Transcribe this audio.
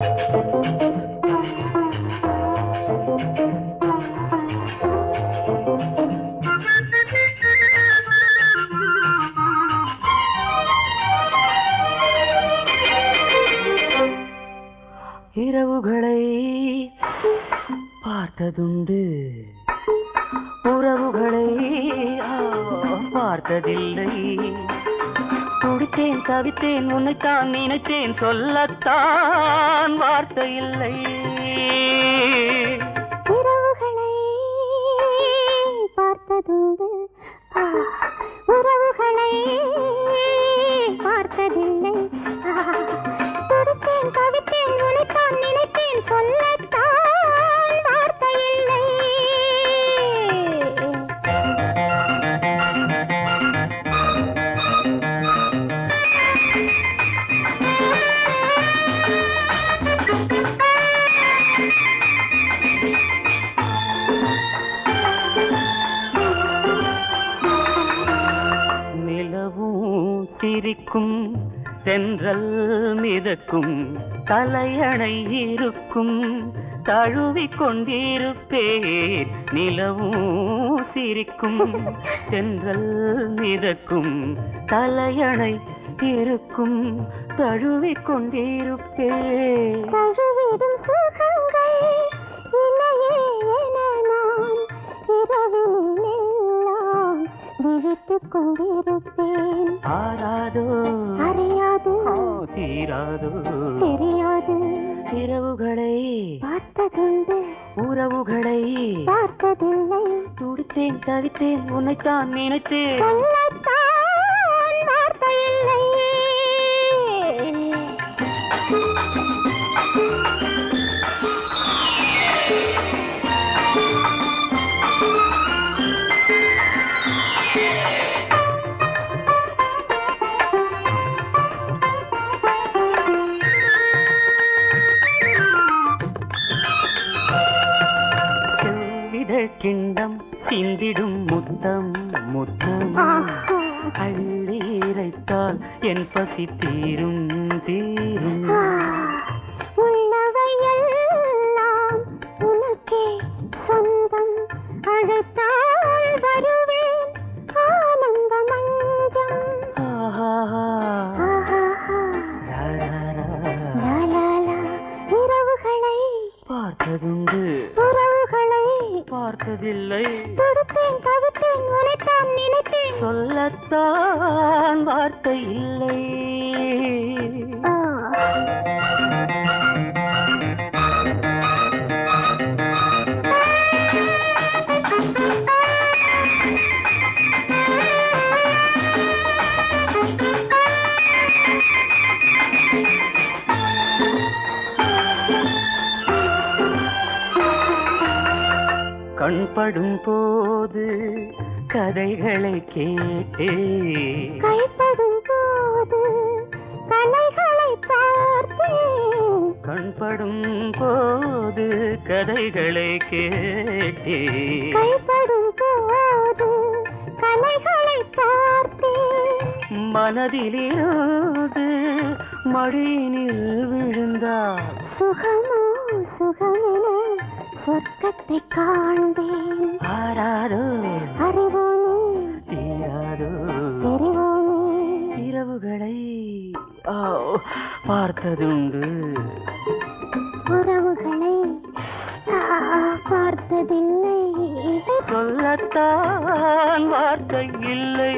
இரவுகளை பார்த்ததுண்டு, உறவுகளை பார்த்ததில்லை. துடித்தேன் தவித்தேன் உன்னைத்தான் நினைத்தேன், சொல்லத்தான் வார்த்தை இல்லை. இரவுகளை பார்த்ததுண்டு, உறவுகளை பார்த்ததில்லை. துடித்தேன் தவித்தேன் உன்னைத்தான் நினைத்தேன், சொல்லத்தான் வார்த்தை இல்லை. நிலவும் சிரிக்கும், தென்றல் மிதக்கும், தலையணை இருக்கும், தழுவிக் கொண்டிருப்பேன். நிலவும் சிரிக்கும், தென்றல் மிதக்கும், தலையணை இருக்கும், தழுவிக் கொண்டிருப்பேன். தழுவிடும் சுகங்கள் இணையே என நான் இரவினிலெல்லாம் விழித்துக் கொண்டிருப்பேன். ஆராதோ அறியாது, தீராதோ தெரியாது. இரவுகளை பார்த்ததுண்டு, உறவுகளை பார்த்ததில்லை. துடித்தேன் தவித்தேன் உன்னைத்தான் நினைத்தேன், சொல்லத்தான் வார்த்தை இல்லை. கிண்ணம் சிந்திடும் முத்தம் முத்தம், அள்ளி இறைத்தால் என் பசி தீரும் தீரும். உள்ளவையெல்லாம் உனக்கே சொந்தம், அழைத்தால் வருவேன் ஆனந்த மஞ்சம். இரவுகளை பார்த்ததுண்டு, உறவுகளை பார்த்ததில்லை. துடித்தேன் தவித்தேன் உன்னைத்தான் நினைத்தேன், சொல்லத்தான் வார்த்தை இல்லை. கண்படும் போது கதைகளை கேட்டே, கைப்படும் போது கலைகளை பார்த்தேன். கண்படும் போது கதைகளை கேட்டே, கைப்படும் போது கலைகளை பார்த்தேன். மனதிலிருந்து மடியினில் விழுந்தார், சுகமோ சுகமென சொர்க்கத்தை காண்பேன். ஆராதோ அறிவோமே, தீராதோ தெரிவோமே. இரவுகளை பார்த்ததுண்டு, உறவுகளை பார்த்ததில்லை. சொல்லத்தான் வார்த்தை இல்லை.